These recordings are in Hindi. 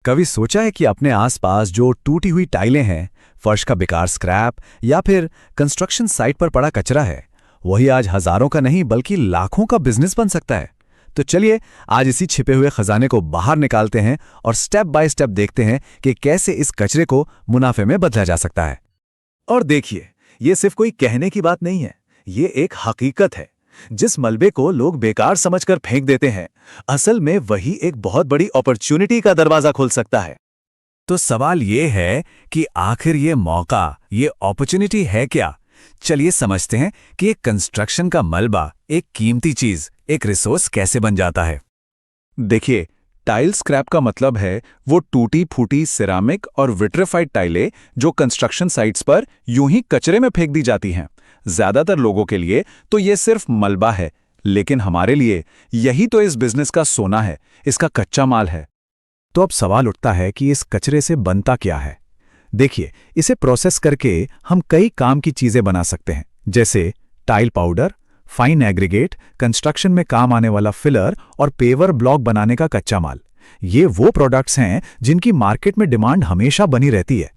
कभी सोचा है कि अपने आसपास जो टूटी हुई टाइलें हैं, फर्श का बेकार स्क्रैप या फिर कंस्ट्रक्शन साइट पर पड़ा कचरा है, वही आज हजारों का नहीं बल्कि लाखों का बिजनेस बन सकता है। तो चलिए आज इसी छिपे हुए खजाने को बाहर निकालते हैं और स्टेप बाय स्टेप देखते हैं कि कैसे इस कचरे को मुनाफे में बदला जा सकता है। और देखिए, ये सिर्फ कोई कहने की बात नहीं है, ये एक हकीकत है। जिस मलबे को लोग बेकार समझकर फेंक देते हैं, असल में वही एक बहुत बड़ी अपॉर्चुनिटी का दरवाजा खोल सकता है। तो सवाल ये है कि आखिर ये मौका, ये अपॉर्चुनिटी है क्या? चलिए समझते हैं कि एक कंस्ट्रक्शन का मलबा, एक कीमती चीज, एक रिसोर्स कैसे बन जाता है। देखिए, टाइल स्क्रैप का मतलब है वो टूटी फूटी सिरामिक और विट्रिफाइड टाइलें जो कंस्ट्रक्शन साइट्स पर यूं ही कचरे में फेंक दी जाती हैं। ज्यादातर लोगों के लिए तो ये सिर्फ मलबा है, लेकिन हमारे लिए यही तो इस बिजनेस का सोना है, इसका कच्चा माल है। तो अब सवाल उठता है कि इस कचरे से बनता क्या है। देखिए, इसे प्रोसेस करके हम कई काम की चीजें बना सकते हैं, जैसे tile powder, fine aggregate, construction में काम आने वाला फिलर और पेवर ब्लॉक बनाने का कच्चा माल। ये वो प्रोडक्ट्स हैं जिनकी मार्केट में डिमांड हमेशा बनी रहती है।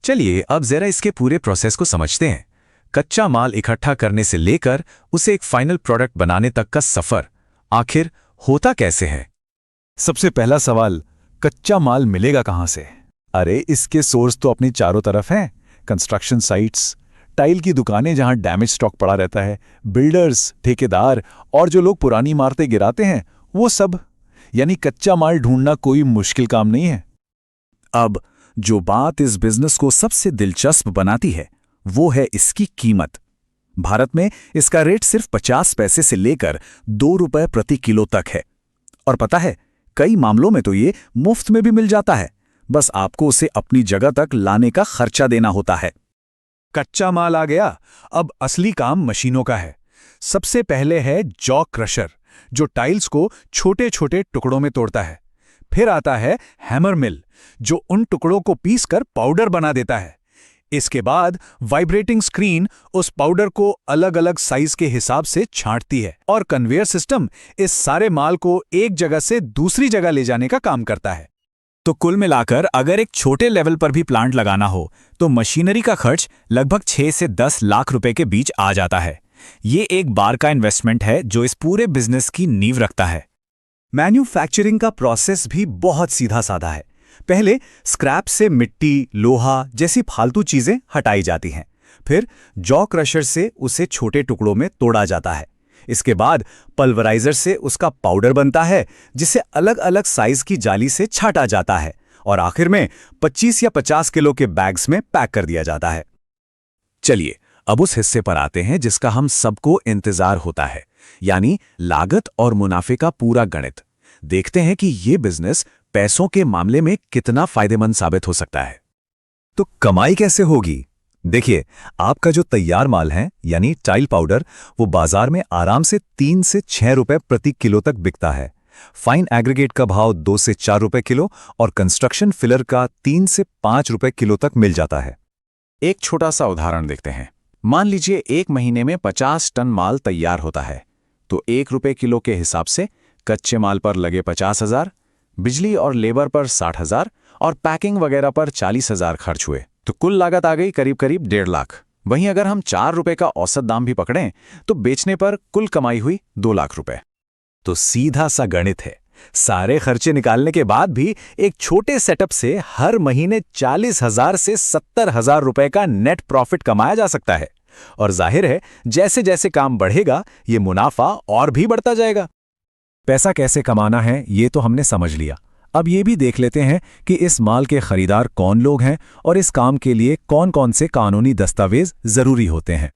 चलिए अब जरा इसके पूरे प्रोसेस को समझते हैं। कच्चा माल इकट्ठा करने से लेकर उसे एक फाइनल प्रोडक्ट बनाने तक का सफर आखिर होता कैसे है? सबसे पहला सवाल, कच्चा माल मिलेगा कहां से? अरे इसके सोर्स तो अपनी चारों तरफ हैं। कंस्ट्रक्शन साइट्स, टाइल की दुकानें जहां डैमेज स्टॉक पड़ा रहता है, बिल्डर्स, ठेकेदार और जो लोग पुरानी इमारतें गिराते हैं, वो सब। यानी कच्चा माल ढूंढना कोई मुश्किल काम नहीं है। अब जो बात इस बिजनेस को सबसे दिलचस्प बनाती है वो है इसकी कीमत। भारत में इसका रेट सिर्फ 50 पैसे से लेकर 2 रुपए प्रति किलो तक है। और पता है, कई मामलों में तो ये मुफ्त में भी मिल जाता है, बस आपको उसे अपनी जगह तक लाने का खर्चा देना होता है। कच्चा माल आ गया, अब असली काम मशीनों का है। सबसे पहले है जॉ क्रशर, जो टाइल्स को छोटे छोटे टुकड़ों में तोड़ता है। फिर आता है हैमर मिल, जो उन टुकड़ों को पीसकर पाउडर बना देता है। इसके बाद वाइब्रेटिंग स्क्रीन उस पाउडर को अलग अलग साइज के हिसाब से छांटती है, और कन्वेयर सिस्टम इस सारे माल को एक जगह से दूसरी जगह ले जाने का काम करता है। तो कुल मिलाकर अगर एक छोटे लेवल पर भी प्लांट लगाना हो तो मशीनरी का खर्च लगभग 6 से 10 लाख रुपए के बीच आ जाता है। ये एक बार का इन्वेस्टमेंट है जो इस पूरे बिजनेस की नींव रखता है। मैन्युफैक्चरिंग का प्रोसेस भी बहुत सीधा साधा है। पहले स्क्रैप से मिट्टी, लोहा जैसी फालतू चीजें हटाई जाती हैं। फिर जॉ क्रशर से उसे छोटे टुकड़ों में तोड़ा जाता है। इसके बाद पल्वराइजर से उसका पाउडर बनता है, जिसे अलग अलग साइज की जाली से छाटा जाता है, और आखिर में 25 या 50 किलो के बैग्स में पैक कर दिया जाता है। चलिए अब उस हिस्से पर आते हैं जिसका हम सबको इंतजार होता है, यानी लागत और मुनाफे का पूरा गणित। देखते हैं कि ये बिजनेस पैसों के मामले में कितना फायदेमंद साबित हो सकता है। तो कमाई कैसे होगी? देखिए, आपका जो तैयार माल है यानी टाइल पाउडर, वो बाजार में आराम से 3 से 6 रुपए प्रति किलो तक बिकता है। फाइन एग्रीगेट का भाव 2 से 4 रुपए किलो और कंस्ट्रक्शन फिलर का 3 से 5 रुपए किलो तक मिल जाता है। एक छोटा सा उदाहरण देखते हैं। मान लीजिए 1 महीने में 50 टन माल तैयार होता है, तो 1 रुपए किलो के हिसाब से कच्चे माल पर लगे 50,000, बिजली और लेबर पर 60,000 और पैकिंग वगैरह पर 40,000 खर्च हुए, तो कुल लागत आ गई करीब करीब 1.5 लाख। वहीं अगर हम 4 रुपए का औसत दाम भी पकड़ें तो बेचने पर कुल कमाई हुई 2 लाख रुपए। तो सीधा सा गणित है। सारे खर्चे निकालने के बाद भी एक छोटे सेटअप से हर महीने 40,000 से 70,000 रुपए का नेट प्रॉफिट कमाया जा सकता है। और जाहिर है, जैसे जैसे काम बढ़ेगा ये मुनाफा और भी बढ़ता जाएगा। पैसा कैसे कमाना है ये तो हमने समझ लिया। अब ये भी देख लेते हैं कि इस माल के खरीदार कौन लोग हैं और इस काम के लिए कौन कौन से कानूनी दस्तावेज जरूरी होते हैं।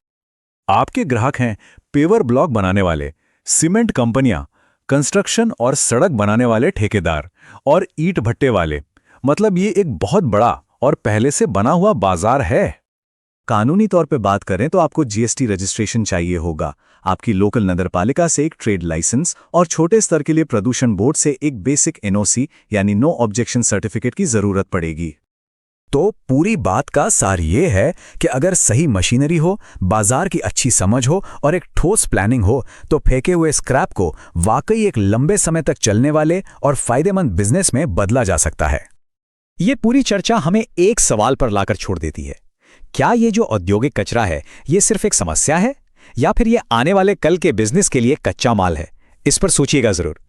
आपके ग्राहक हैं पेवर ब्लॉक बनाने वाले, सीमेंट कंपनियां, कंस्ट्रक्शन और सड़क बनाने वाले ठेकेदार और ईंट भट्टे वाले। मतलब ये एक बहुत बड़ा और पहले से बना हुआ बाजार है। कानूनी तौर पे बात करें तो आपको जीएसटी रजिस्ट्रेशन चाहिए होगा, आपकी लोकल नगरपालिका से एक ट्रेड लाइसेंस और छोटे स्तर के लिए प्रदूषण बोर्ड से एक बेसिक एनओसी यानी नो ऑब्जेक्शन सर्टिफिकेट की जरूरत पड़ेगी। तो पूरी बात का सार ये है कि अगर सही मशीनरी हो, बाजार की अच्छी समझ हो और एक ठोस प्लानिंग हो तो फेंके हुए स्क्रैप को वाकई एक लंबे समय तक चलने वाले और फायदेमंद बिजनेस में बदला जा सकता है। ये पूरी चर्चा हमें एक सवाल पर लाकर छोड़ देती है। क्या ये जो औद्योगिक कचरा है, ये सिर्फ एक समस्या है या फिर ये आने वाले कल के बिजनेस के लिए कच्चा माल है? इस पर सोचिएगा जरूर।